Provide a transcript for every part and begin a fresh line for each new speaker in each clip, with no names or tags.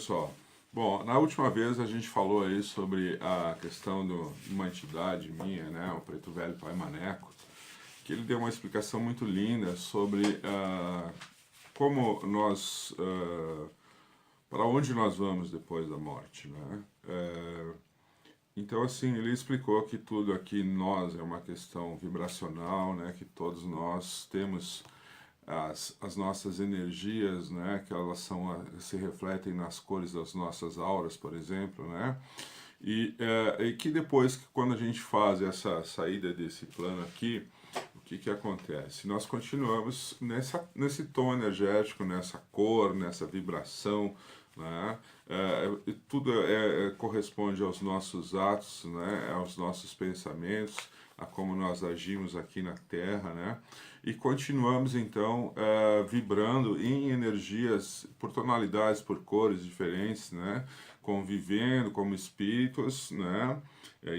pessoal? Bom, na última vez a gente falou aí sobre a questão de uma entidade minha, né, o Preto Velho Pai Maneco, que ele deu uma explicação muito linda sobre como nós, para onde nós vamos depois da morte, né? Então, assim, ele explicou que tudo aqui em nós é uma questão vibracional, né? Que todos nós temos as nossas energias, né? Que elas se refletem nas cores das nossas auras, por exemplo, né? E que depois, quando a gente faz essa saída desse plano aqui, o que que acontece? Nós continuamos nesse tom energético, nessa cor, nessa vibração, né? Tudo corresponde aos nossos atos, né? Aos nossos pensamentos, a como nós agimos aqui na Terra, né? E continuamos então vibrando em energias por tonalidades, por cores diferentes, né? Convivendo como espíritos, né?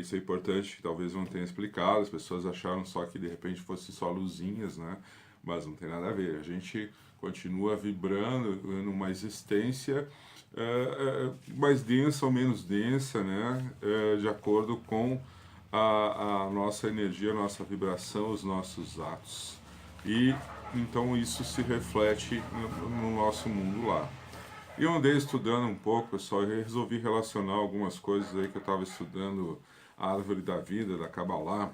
Isso é importante, que talvez não tenha explicado, as pessoas acharam só que de repente fosse só luzinhas, né? Mas não tem nada a ver, a gente continua vibrando numa existência mais densa ou menos densa, né? De acordo com a nossa energia, a nossa vibração, os nossos atos. E então isso se reflete no nosso mundo lá. E eu andei estudando um pouco, pessoal, e resolvi relacionar algumas coisas aí que eu estava estudando, a árvore da vida, da Kabbalah,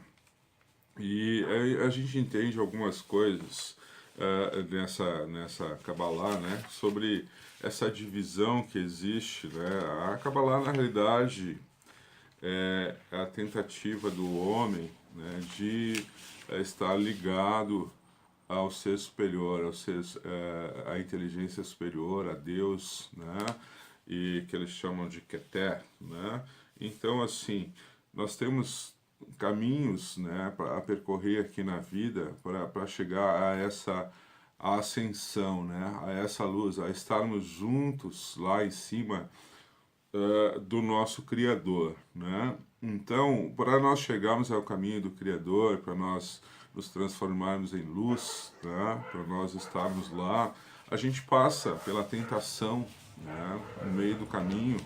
e aí a gente entende algumas coisas nessa Kabbalah, né, sobre essa divisão que existe, né. A Kabbalah, na realidade, é a tentativa do homem, né, de estar ligado ao ser superior, à inteligência superior, a Deus, né? E que eles chamam de Keter, né? Então, assim, nós temos caminhos, né, a percorrer aqui na vida para chegar a essa ascensão, né? A essa luz, a estarmos juntos lá em cima do nosso Criador, né? Então, para nós chegarmos ao caminho do Criador, para nós nos transformarmos em luz, né? Para nós estarmos lá, a gente passa pela tentação, né? No meio do caminho,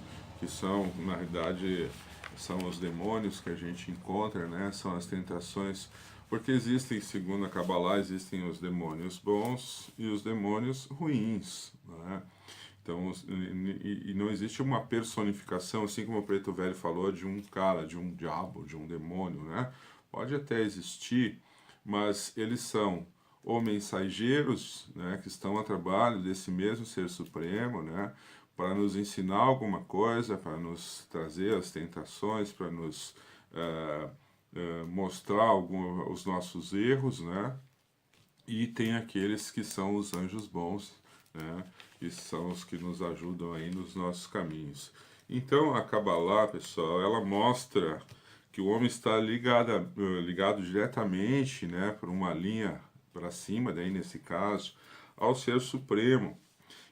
que são, na realidade, são os demônios que a gente encontra, né? São as tentações, porque existem, segundo a Kabbalah, existem os demônios bons e os demônios ruins, né? Então, e não existe uma personificação, assim como o Preto Velho falou, de um cara, de um diabo, de um demônio, né? Pode até existir, mas eles são ou mensageiros, né, que estão a trabalho desse mesmo Ser Supremo, né, para nos ensinar alguma coisa, para nos trazer as tentações, para nos mostrar os nossos erros, né? E tem aqueles que são os anjos bons, né? Que são os que nos ajudam aí nos nossos caminhos. Então a Kabbalah, pessoal, ela mostra que o homem está ligado diretamente, né, por uma linha para cima, daí nesse caso, ao Ser Supremo.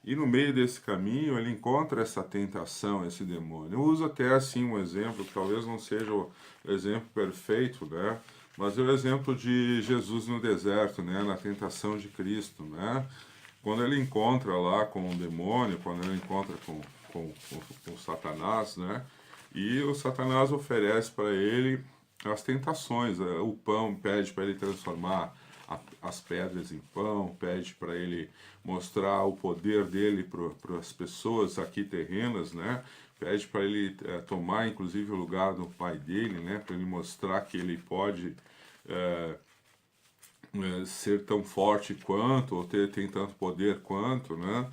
E no meio desse caminho ele encontra essa tentação, esse demônio. Eu uso até assim um exemplo, que talvez não seja o exemplo perfeito, né? Mas é o exemplo de Jesus no deserto, né? Na tentação de Cristo, né? Quando ele encontra lá com o demônio, quando ele encontra com Satanás, né? E o Satanás oferece para ele as tentações, o pão, pede para ele transformar as pedras em pão, pede para ele mostrar o poder dele para as pessoas aqui terrenas, né? Pede para ele tomar, inclusive, o lugar do pai dele, né? Para ele mostrar que ele pode ser tão forte quanto, ou tem tanto poder quanto, né?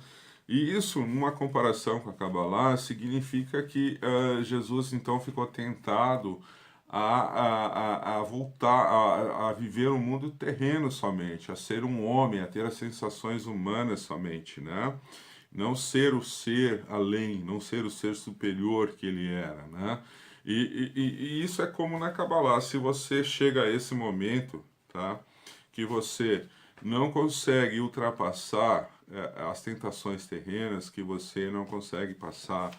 E isso, numa comparação com a Kabbalah, significa que Jesus então ficou tentado a voltar a viver um mundo terreno somente, a ser um homem, a ter as sensações humanas somente, né? Não ser o ser além, não ser o ser superior que ele era, né? E isso é como na Kabbalah, se você chega a esse momento, tá? Que você não consegue ultrapassar as tentações terrenas, que você não consegue passar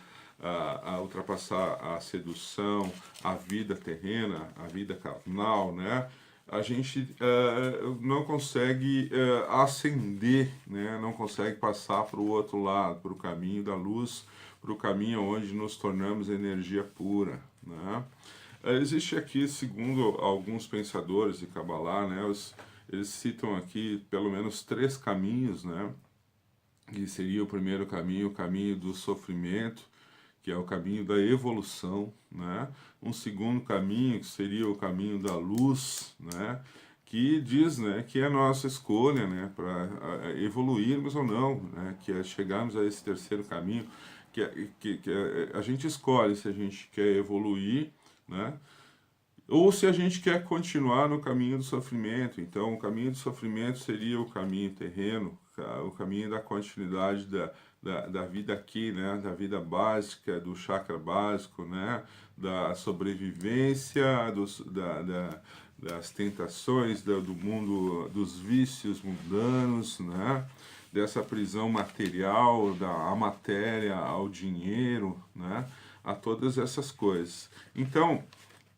a ultrapassar a sedução, a vida terrena, a vida carnal, né? A gente não consegue ascender, né? Não consegue passar para o outro lado, para o caminho da luz, para o caminho onde nos tornamos energia pura, né? Existe aqui, segundo alguns pensadores de Kabbalah, né, eles citam aqui pelo menos 3 caminhos, né, que seria o primeiro caminho, o caminho do sofrimento, que é o caminho da evolução, né? Um segundo caminho, que seria o caminho da luz, né? Que diz, né, que é a nossa escolha, né, para evoluirmos ou não, né? Que é chegarmos a esse terceiro caminho, a gente escolhe se a gente quer evoluir, né? Ou se a gente quer continuar no caminho do sofrimento. Então, o caminho do sofrimento seria o caminho terreno, o caminho da continuidade da vida aqui, né? Da vida básica, do chakra básico, né? Da sobrevivência, das tentações do mundo, dos vícios mundanos, né? Dessa prisão material, da matéria ao dinheiro, né? A todas essas coisas. Então,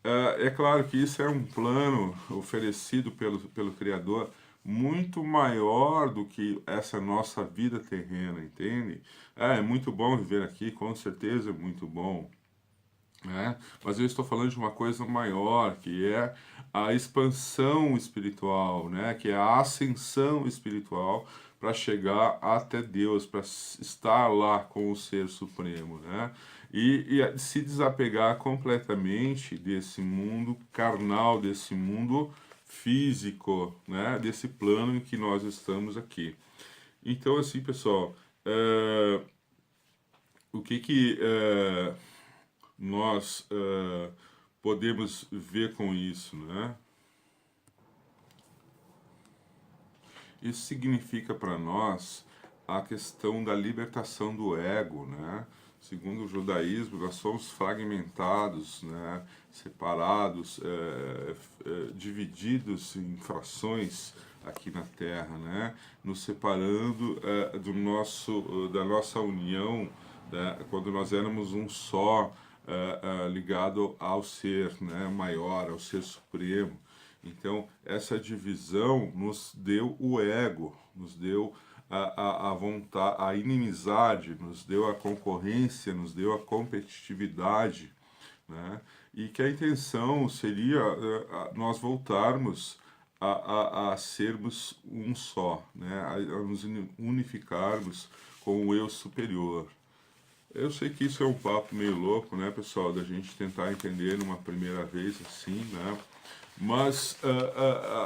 é claro que isso é um plano oferecido pelo Criador muito maior do que essa nossa vida terrena, entende? É muito bom viver aqui, com certeza é muito bom, né? Mas eu estou falando de uma coisa maior, que é a expansão espiritual, né? Que é a ascensão espiritual para chegar até Deus, para estar lá com o Ser Supremo, né? E se desapegar completamente desse mundo carnal, desse mundo físico, né? Desse plano em que nós estamos aqui. Então, assim, pessoal, o que nós podemos ver com isso, né? Isso significa para nós a questão da libertação do ego, né? Segundo o judaísmo, nós somos fragmentados, né? Separados, divididos em frações aqui na Terra, né? Nos separando da nossa união, né? Quando nós éramos um só, ligado ao ser, né? Maior, ao ser supremo. Então, essa divisão nos deu o ego, nos deu a vontade, a inimizade, nos deu a concorrência, nos deu a competitividade, né? E que a intenção seria nós voltarmos a sermos um só, né? A nos unificarmos com o eu superior. Eu sei que isso é um papo meio louco, né, pessoal, da gente tentar entender numa primeira vez assim, né? Mas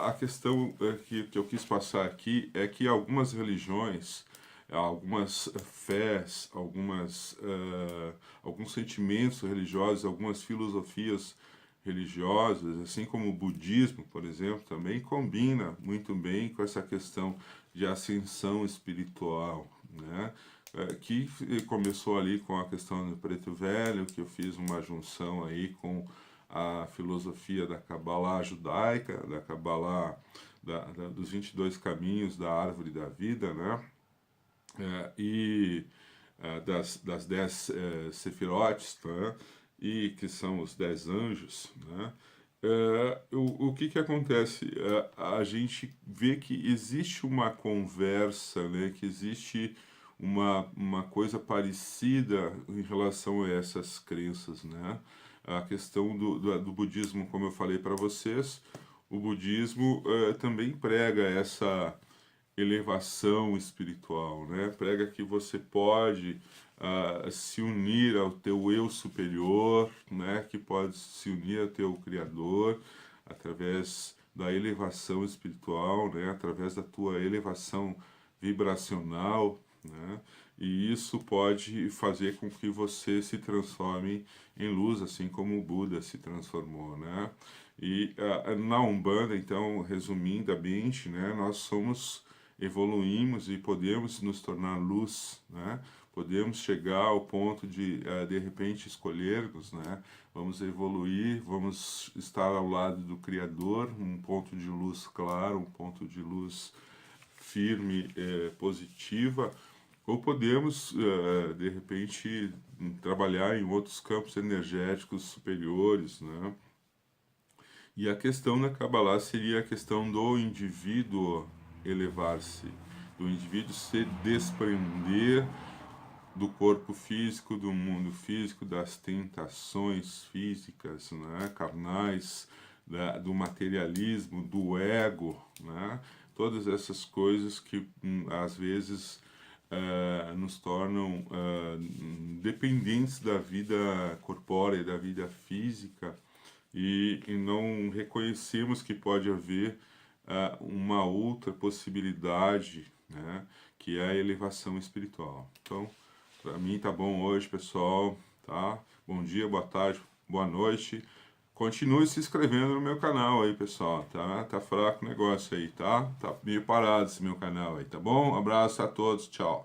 a questão que eu quis passar aqui é que algumas religiões, algumas fés, alguns sentimentos religiosos, algumas filosofias religiosas, assim como o budismo, por exemplo, também combina muito bem com essa questão de ascensão espiritual, né? Que começou ali com a questão do Preto Velho, que eu fiz uma junção aí com a filosofia da Kabbalah judaica, da Kabbalah dos 22 caminhos da árvore da vida, né? Das 10 sefirotes, né? E que são os 10 anjos, né? O que acontece? A gente vê que existe uma conversa, né? Que existe uma coisa parecida em relação a essas crenças, né? A questão do budismo, como eu falei para vocês, o budismo também prega essa elevação espiritual, né? Prega que você pode se unir ao teu eu superior, né? Que pode se unir ao teu Criador através da elevação espiritual, né? Através da tua elevação vibracional, né? E isso pode fazer com que você se transforme em luz, assim como o Buda se transformou, né? E na Umbanda, então, resumidamente, né? Nós evoluímos e podemos nos tornar luz, né? Podemos chegar ao ponto de repente, escolhermos, né? Vamos evoluir, vamos estar ao lado do Criador, um ponto de luz claro, um ponto de luz firme, positiva, ou podemos, de repente, trabalhar em outros campos energéticos superiores, né? E a questão na Kabbalah seria a questão do indivíduo elevar-se, do indivíduo se desprender do corpo físico, do mundo físico, das tentações físicas, né, carnais, do materialismo, do ego, né, todas essas coisas que às vezes nos tornam dependentes da vida corpórea, da vida física, e não reconhecemos que pode haver uma outra possibilidade, né, que é a elevação espiritual. Então, para mim tá bom hoje, pessoal, tá? Bom dia, boa tarde, boa noite. Continue se inscrevendo no meu canal aí, pessoal, tá? Tá fraco o negócio aí, tá? Tá meio parado esse meu canal aí, tá bom? Um abraço a todos, tchau.